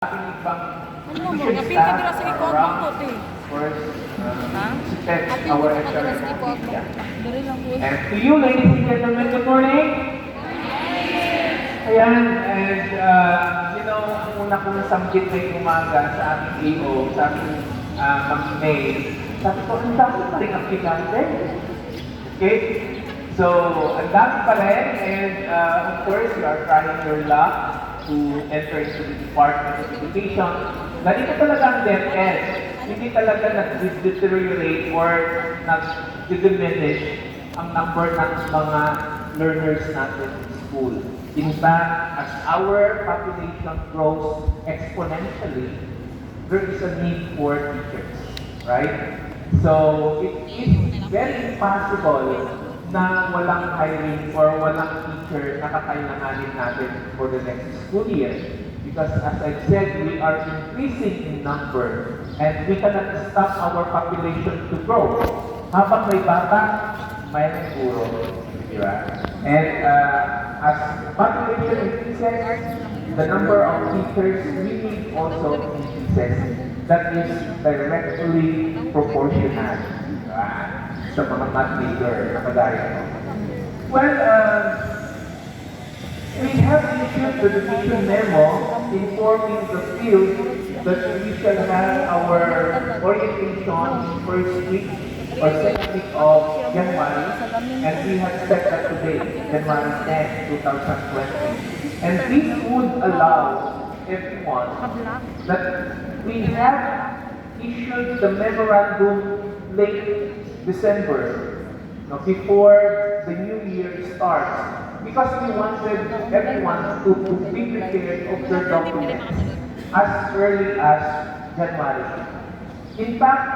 ibang Ano mo, division kapil staff ka dira sa are ipot around, mo of eh. course, Ha? to test Kapil our ka dira sa ipot mo. media. Dari lang po. And to you, ladies and gentlemen, good morning. Ayan, and you know, ang una kong nasamjit na umaga sa aking AO, sa aking mag-mail, sabi ko, ang dami pa rin aplikante. Okay? So, ang dami pa rin, and of course, you are trying your luck to enter into the Department of Education. Ganito talaga ang Deped. Hindi talaga nag-deteriorate or nag-diminish ang number ng mga learners natin in school. In fact, as our population grows exponentially, there is a need for teachers, right? So, it is very impossible na walang hiring or walang teacher na kakailanganin natin for the next school year. Because as I said, we are increasing in number and we cannot stop our population to grow. Habang may bata, may guro. Diba? And as population increases, the number of teachers we need also increases. That is directly proportional. Diba? Sa mga math major na kagaya mo. Well, we have issued the division memo informing the field that we shall have our orientation first week or second week of January, and we have set that today, January 10, 2020. And this would allow everyone that we have issued the memorandum late December, before the new year starts, because we wanted everyone to be prepared of their documents as early as January. In fact,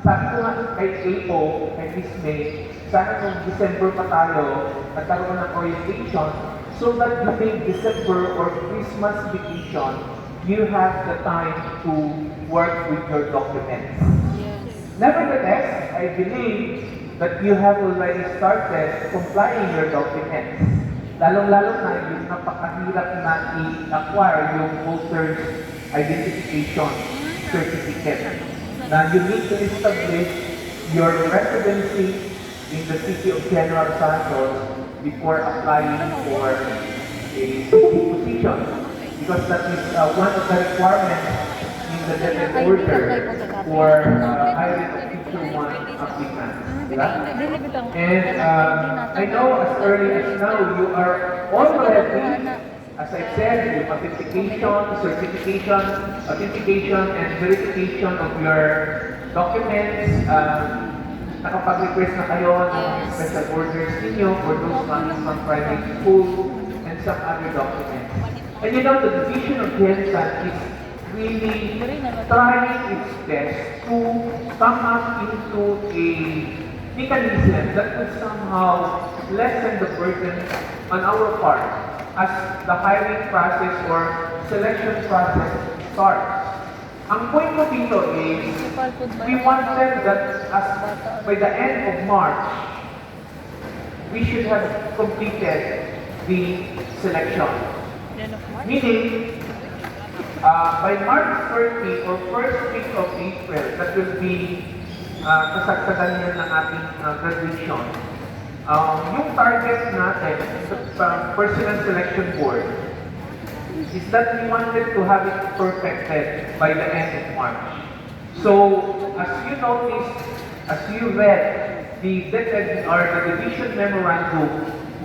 sabi ko nga kay AO, kay Miss May, sana nung December pa tayo, nagkaroon ng orientation, so that during December or Christmas vacation, you have the time to work with your documents. Nevertheless, I believe that you have already started complying your documents. Lalong-lalo na yung napakahirap na i-acquire yung voter's identification certificate. Na you need to establish your residency in the city of General Santos before applying for a position. Because that is one of the requirements in the Deped order for hiring of teacher one applicants. And I know as early as now you are already, as I said, yung authentication, certification, authentication and verification of your documents. Nakapag-request na kayo ng special orders ninyo for those coming from private school and some other documents. And you know, the Division of Gensan is really trying its best to come up into a mechanism that could somehow lessen the burden on our part as the hiring process or selection process starts. Ang point ko dito is, we wanted that by the end of March, we should have completed the selection. Meaning, by March 30 or first week of April, that will be kasagsagan yan ng ating graduation. Yung target natin sa Personal Selection Board is that we wanted to have it perfected by the end of March. So, as you noticed, as you read the Deped or the Division Memorandum,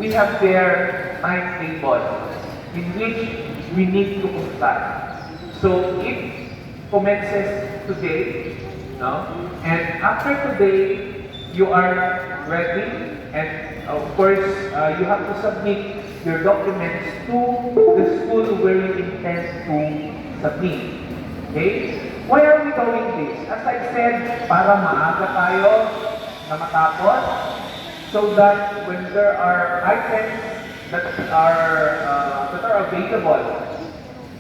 we have their timetable in which we need to comply. So it commences today, and after today, you are ready, and of course, you have to submit your documents to the school where you intend to submit. Okay? Why are we doing this? As I said, para maaga tayo na matapos, so that when there are items that are available,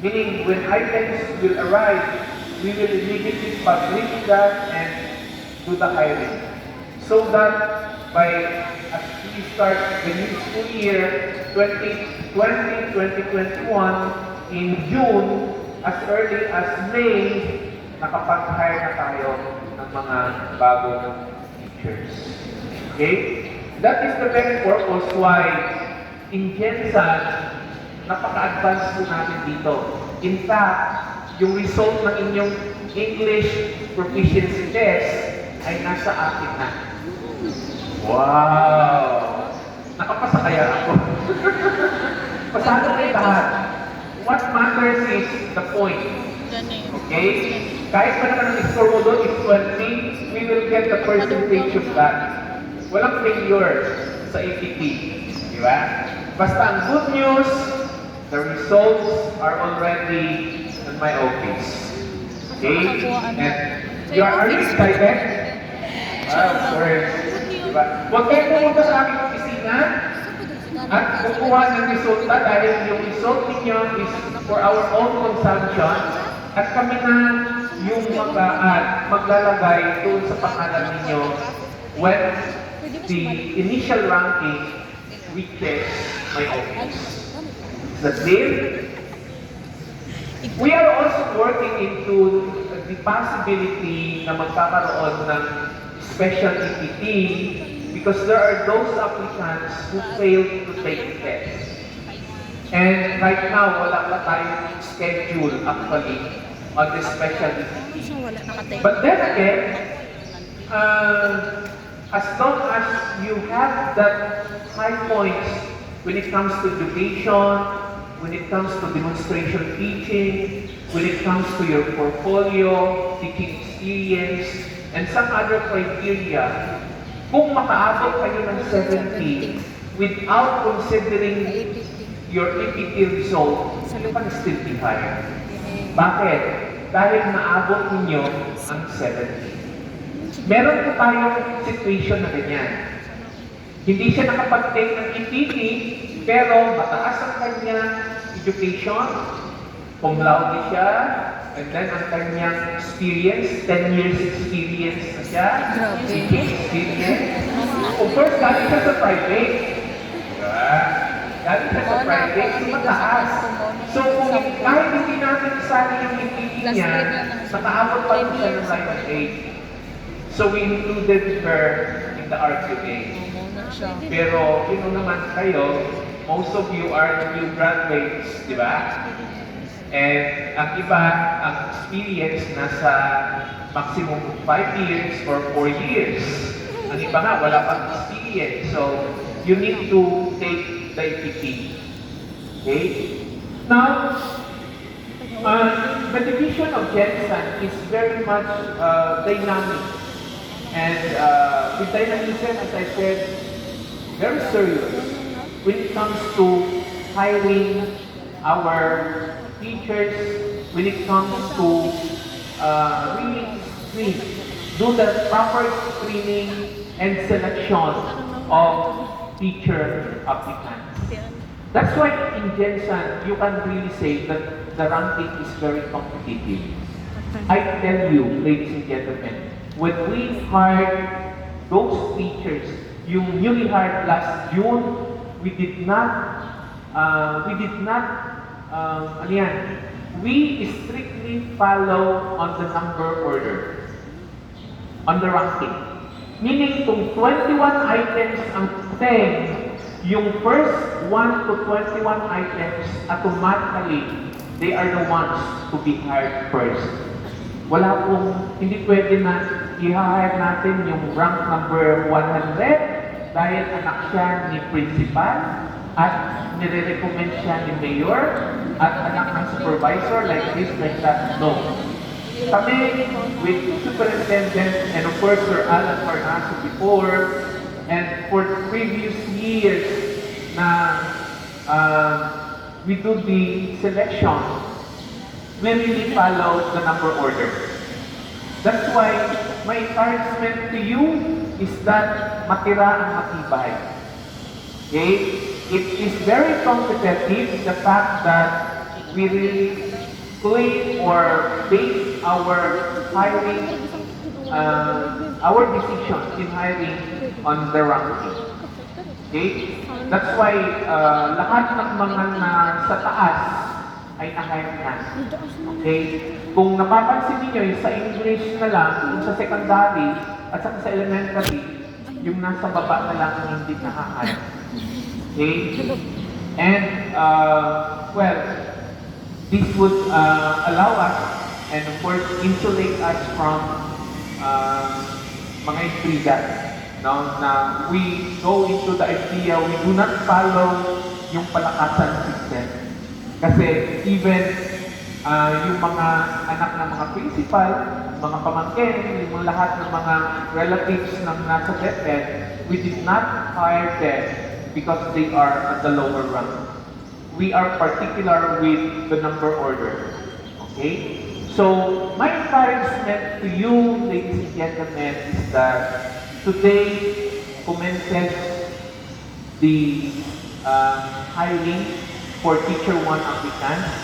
meaning when items will arrive, we will immediately publish that and do the hiring. So that as we start the new school year 2020-2021 in June, as early as May, nakapag-hire na tayo ng mga bagong teachers. Okay? That is the very purpose why in Gensan, napaka-advance po natin dito. In fact, yung result ng inyong English proficiency test ay nasa atin na. Wow! Nakapasa kaya ako. Pasado kayo lahat. What matters is the point. Okay? Kahit pa naman ang score mo doon is 20, we will get the percentage of that. Walang failure sa APT. Di ba? Basta ang good news, the results are already in my office. Okay? And are you excited? Of course. Diba? Huwag kayo pumunta sa aking opisina at kukuha ng resulta dahil yung result ninyo is for our own consumption at kami na yung maglalagay doon sa pangalan ninyo when the initial ranking reaches my office. The clear? We are also working into the possibility na magkakaroon ng special EPT because there are those applicants who failed to take the test. And right now, wala pa tayong schedule actually on the special EPT. But then again, as long as you have that high points when it comes to education, when it comes to demonstration teaching, when it comes to your portfolio, teaching experience, and some other criteria, kung makaabot kayo ng 70 without considering your APT result, you can still be hired. Bakit? Dahil naabot ninyo ang 70. Meron po tayong situation na ganyan. Hindi siya nakapag-take ng APT, pero mataas ang kanyang education, cum laude siya, and then ang kanyang experience, 10 years experience na siya, teaching experience. Of course, galing siya sa private. Diba? Galing siya sa private, so mataas. So, kahit hindi natin isali yung APT niya, nakaabot pa rin siya ng line of age. So, we included her in the RQA. Pero, naman kayo, most of you are new graduates, di ba? And ang iba, ang experience nasa maximum 5 years or 4 years. Ang iba nga, wala pang experience. So, you need to take the APT. Okay? Now, the division of Gensan is very much dynamic. And with dynamism, as I said, very serious when it comes to hiring our teachers, when it comes to really do the proper screening and selection of teacher applicants. That's why in Gensan, you can really say that the ranking is very competitive. I tell you, ladies and gentlemen, when we hired those teachers, yung newly hired last June, we strictly follow on the number order, on the ranking. Meaning, kung 21 items ang 10, yung first 1 to 21 items, automatically, they are the ones to be hired first. Wala pong, hindi pwede na i-hire natin yung rank number 100 dahil anak siya ni principal at nire-recommend siya ni mayor at anak ng supervisor like this, like that. No. Kami, with superintendent and of course Sir Alan Parnaso before and for the previous years na we do the selection, we really follow the number order. That's why my encouragement to you is that matira ang matibay. Okay? It is very competitive, the fact that we really play or base our hiring, our decisions in hiring on the ranking. Okay? That's why lahat ng mga nasa taas ay na-hire na. Okay? Kung napapansin niyo yung sa English na lang, yung sa secondary, at saka sa elementary, yung nasa baba na lang ang hindi na-hire. Okay? And, well, this would allow us, and of course, insulate us from mga intriga. No? Na we go into the idea, we do not follow yung palakasan system. Kasi even yung mga anak ng mga principal, mga pamangkin, yung lahat ng mga relatives ng nasa Deped, we did not hire them because they are at the lower rank. We are particular with the number order. Okay? So, my encouragement to you, ladies and gentlemen, is that today commences the hiring for Teacher 1 applicants.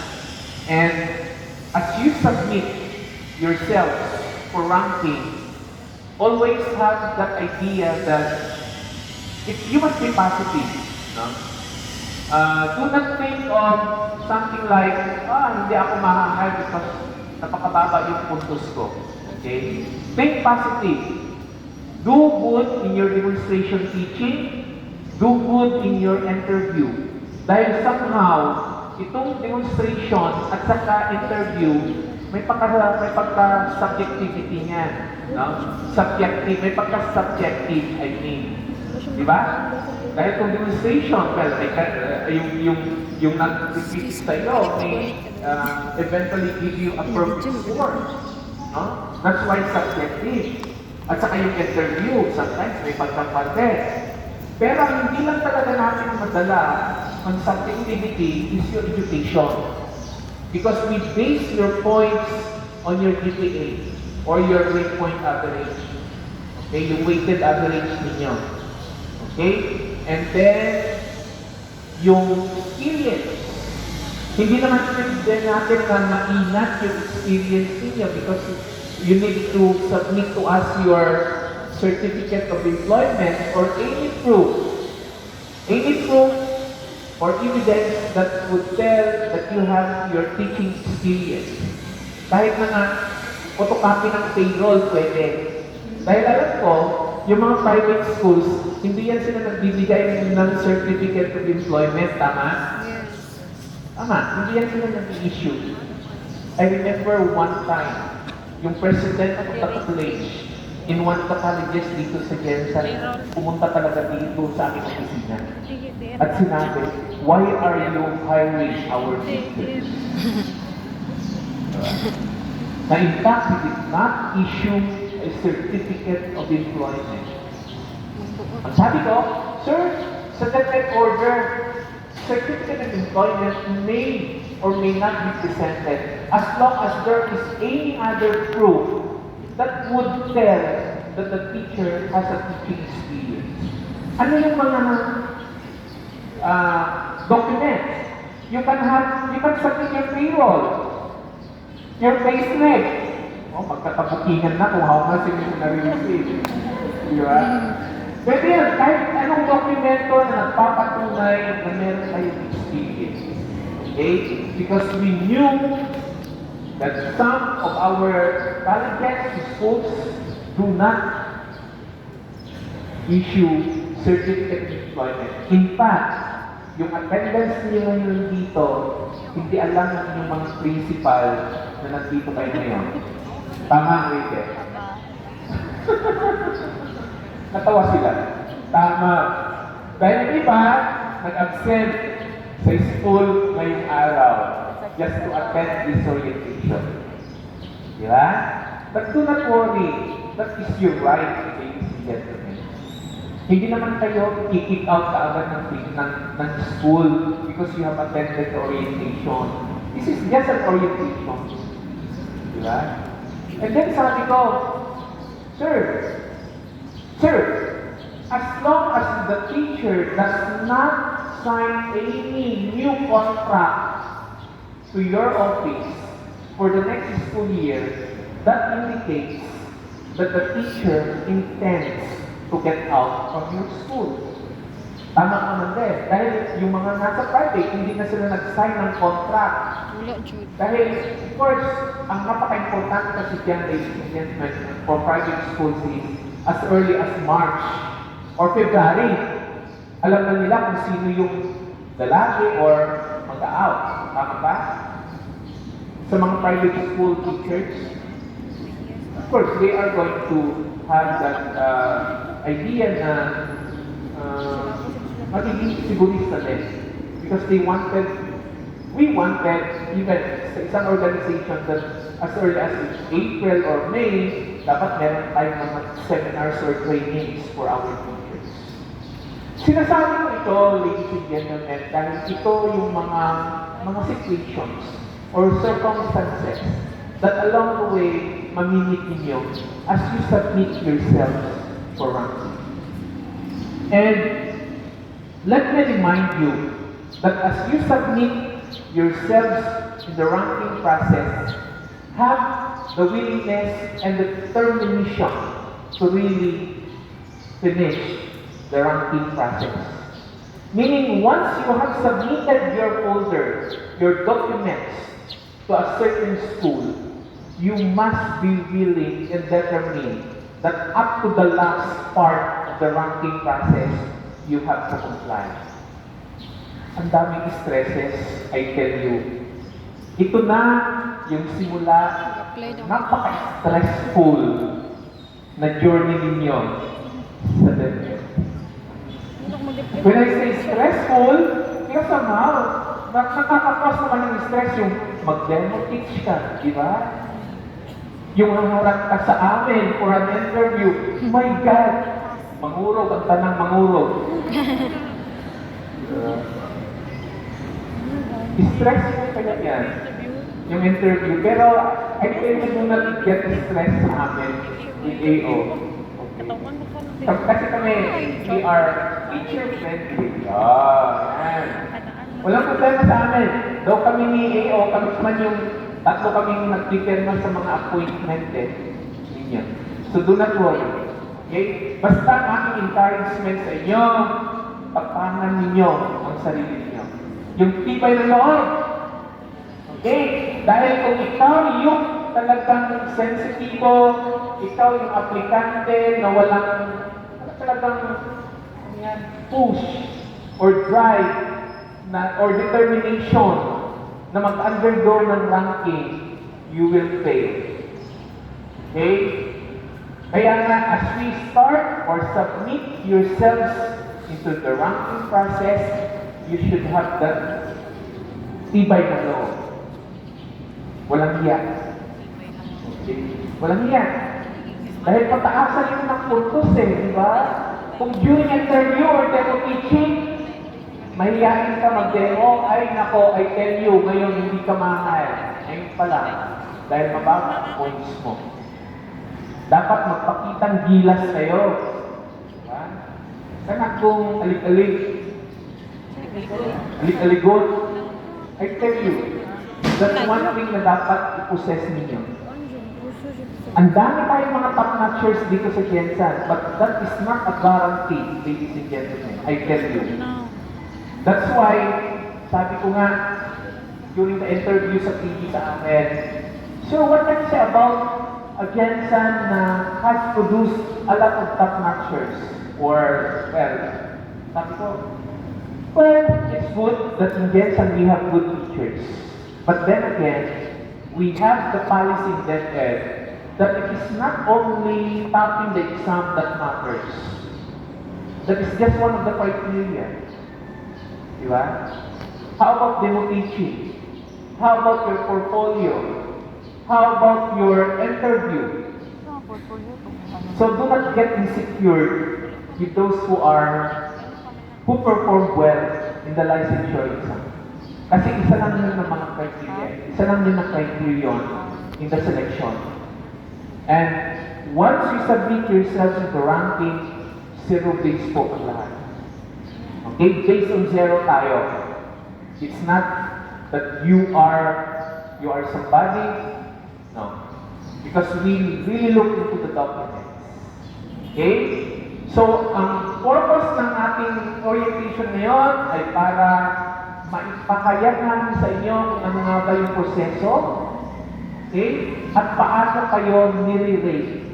And as you submit yourselves for ranking, always have that idea that you must be positive. No? Do not think of something like, hindi ako ma-hire because napakababa yung puntos ko. Okay? Think positive. Do good in your demonstration teaching. Do good in your interview. Dahil somehow, itong demonstration at saka interview, may pagka-subjectivity niyan. No? Subjective, may pagka-subjective, I mean. Di ba? Dahil kung demonstration, well, yung nag-repeat sa iyo may eventually give you a perfect score. No? That's why subjective. At saka yung interview, sometimes may pagka-contest. Pero ang hindi lang talaga natin madala on subjectivity is your education. Because we base your points on your GPA or your grade point average. Okay, yung weighted average ninyo. Okay? And then, yung experience. Hindi naman din natin na maingat yung experience ninyo because you need to submit to us your certificate of employment or any proof or evidence that would tell that you have your teaching experience. Kahit na nga, photocopy ng payroll pwede. Dahil alam ko, yung mga private schools, hindi yan sila nagbibigay ng certificate of employment, tama? Yes. Tama, hindi yan sila nag-issue. I remember one time, yung president of the college, in one of the colleges dito sa Gensan, pumunta talaga dito sa aking opisina. At sinabi, why are you hiring our teachers? Na in fact, he did not issue a certificate of employment. Ang sabi ko, sir, sa Deped order, certificate of employment may or may not be presented as long as there is any other proof that would tell that the teacher has a teaching experience. Ano yung mga documents? You can submit your payroll, your payslip. Magkatabukingan na kung how much yung na-receive. Di ba? Pwede yan, kahit anong dokumento na nagpapatunay na meron kayong experience. Okay? Because we knew that some of our colleges, schools, do not issue certificate of employment. In fact, yung attendance niyo ngayon dito, hindi alam ng inyong mga principal na nandito kayo ngayon. Tama, Rachel? Natawa sila. Tama. Dahil iba, nag-absent sa school ngayong araw just to attend this orientation. Di ba? But do not worry. That is your right, ladies and gentlemen. Hindi naman kayo i-kick out kaagad ng school because you have attended the orientation. This is just an orientation. Di ba? And then sabi ko, Sir, as long as the teacher does not sign any new contract to your office for the next school year, that indicates that the teacher intends to get out from your school. Tama naman din. Dahil yung mga nasa private, hindi na sila nag-sign ng contract. Wala, Jude. Dahil, of course, ang napaka-importante kasi dyan, ladies and gentlemen, for private schools is as early as March or February. Alam na nila kung sino yung lalaki or mag-out. Tama ba? Sa mga private school teachers, of course, they are going to have that idea na magiging sigurista din. Because we wanted, even sa isang organization that as early as April or May, dapat meron tayong mga seminars or trainings for our teachers. Sinasabi ko ito, ladies and gentlemen, dahil ito yung mga situations or circumstances that along the way, mamimit ninyo as you submit yourselves for ranking. And let me remind you that as you submit yourselves in the ranking process, have the willingness and the determination to really finish the ranking process. Meaning, once you have submitted your folder, your documents to a certain school, you must be willing and determined that up to the last part of the ranking process, you have to comply. Ang daming stresses, I tell you. Ito na yung simula, napaka-stressful na journey ninyo sa Deped. When I say stressful, kaya somehow, nakakapos naman ng stress yung mag-demo teach ka, di ba? Yung haharap ka sa amin for an interview, my God, mangurog ang tanang mangurog. Stressful kaya yan, yung interview. Pero, I think do not get stress sa amin with AO. Okay. Kasi kami, we are teacher-friendly. Yan. Walang problema sa amin. Daw kami ni AO, kami naman yung tatlo kami nag-determine sa mga appointment ninyo. So, do not worry. Okay? Basta ang aking encouragement sa inyo, tapangan ninyo ang sarili ninyo. Yung tibay ng loob. Okay? Dahil kung ikaw yung talagang sensitibo, ikaw yung aplikante na walang talagang push or drive or determination na mag-undergo ng ranking, you will fail. Okay? Kaya nga, as we start or submit yourselves into the ranking process, you should have that tibay na loob. Walang hiya. Okay? Walang hiya. Dahil pataasan yun ng puntos di ba? Kung during interview or demo teaching, mahihayin ka mag-demo, ay nako, I tell you, ngayon hindi ka mahal. Ngayon pa lang, dahil mababa ang points mo. Dapat magpakitang gilas kayo. Diba? Sana kung alik-alik, alik-aligot, I tell you, that's one thing na dapat i-possess ninyo. Ang dami tayong mga top-notchers dito sa Gensan, but that is not a guarantee, ladies and gentlemen. I tell you. That's why, sabi ko nga, during the interview sa TV sa amin, so what can you say about a Gensan na has produced a lot of top-notchers? Or, well, sabi ko, well, it's good that in Gensan we have good teachers. But then again, we have the policy in Deped that it is not only topping the exam that matters. That is just one of the criteria. Diba? How about demo teaching? How about your portfolio? How about your interview? So do not get insecure with those who perform well in the licensure exam. Kasi isa lang yun ng mga criteria. Isa lang din ang criterion in the selection. And once you submit yourself into ranking, 0 base po ang lahat. Okay? Based on 0 tayo. It's not that you are somebody. No. Because we really look into the documents. Okay? So, ang purpose ng ating ating orientation ngayon ay para maipakayag namin sa inyo kung ano nga ba yung proseso, okay? At paano kayo nire-rate.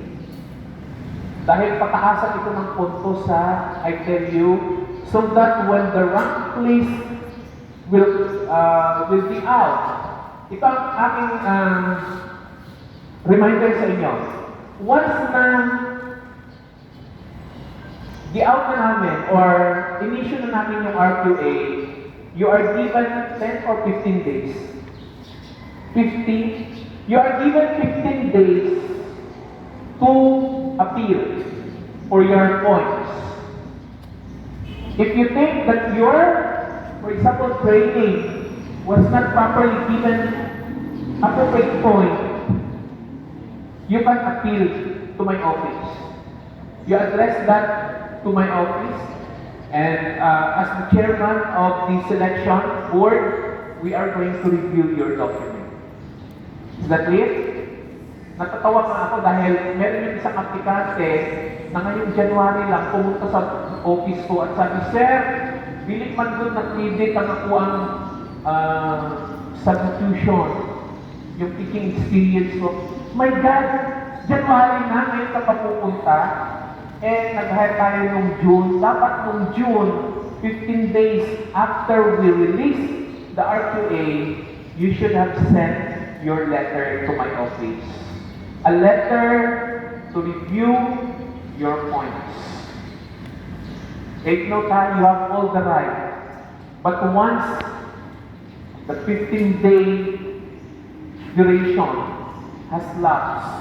Dahil pataasan ito ng punto sa I tell you, so that when the rank list will be out. Ito ang aking reminder sa inyo. Once na di-out na namin or in-issue na namin yung RQA, you are given 10 or 15 days. 15? You are given 15 days to appeal for your points. If you think that your, for example, training was not properly given appropriate point, you can appeal to my office. You address that to my office, and as the chairman of the selection board, we are going to review your document. Is that clear? Natatawa nga ako dahil meron yung isang aplikante na ngayong January lang pumunta sa office ko at sabi, Sir, bilik man doon ng credit ang ako ang substitution, yung teaching experience ko. My God, January na, ngayon ka pa pupunta, nag-hire tayo nung June. Dapat nung June, 15 days after we release the RQA, you should have sent your letter to my office. A letter to review your points. Take note ha, you have all the right. But once the 15-day duration has lapsed,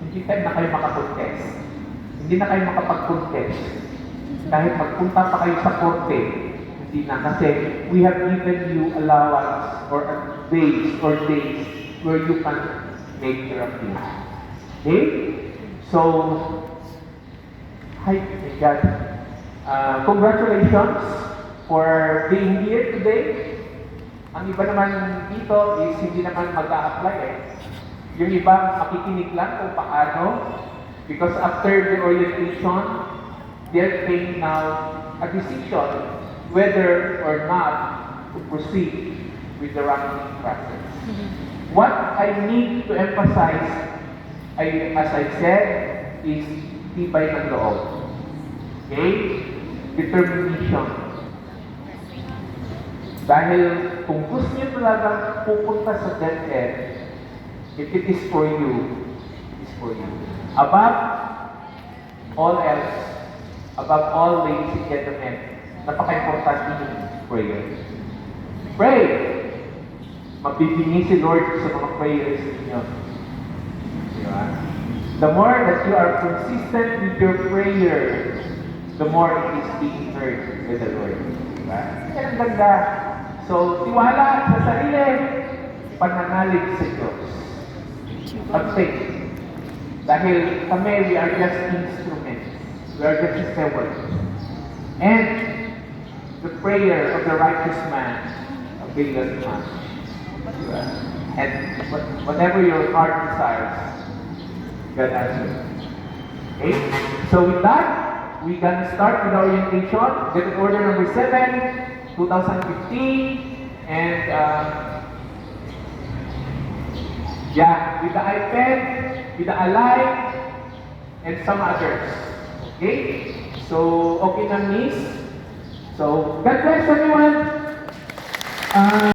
hindi na kayo makakontest. Hindi na kayo makapag-contest. Kahit magpunta pa kayo sa korte, hindi na. Kasi we have given you allowance or days where you can make your appeal. Okay? So, hi, my God. Congratulations for being here today. Ang iba naman dito is hindi naman mag-a-apply eh. Yung iba makikinig lang kung paano. Because after the orientation, they're taking now a decision whether or not to proceed with the ranking process. What I need to emphasize, as I said, is tibay ng loob. Okay? Determination. Dahil kung gusto niyo talaga pupunta sa DepEd, if it is for you, it is for you. Above all else, above all, ladies and gentlemen, napaka-importante yung prayer. Pray! Mabibingi si Lord sa mga prayers ninyo. Diba? The more that you are consistent with your prayer, the more it is being heard by the Lord. Diba? Yan ang ganda. So, tiwala sa sarili, pananalig sa Diyos. Pag-faith. Dahil kami, we are just instruments. We are just stewards. And the prayer of the righteous man availeth much. Diba? And whatever your heart desires, God answers. Okay? So with that, we can start with our orientation. Get order number 7, 2015. And yeah, with the iPad, with the Alive, and some others. Okay? So, okay na, miss? So, God bless everyone.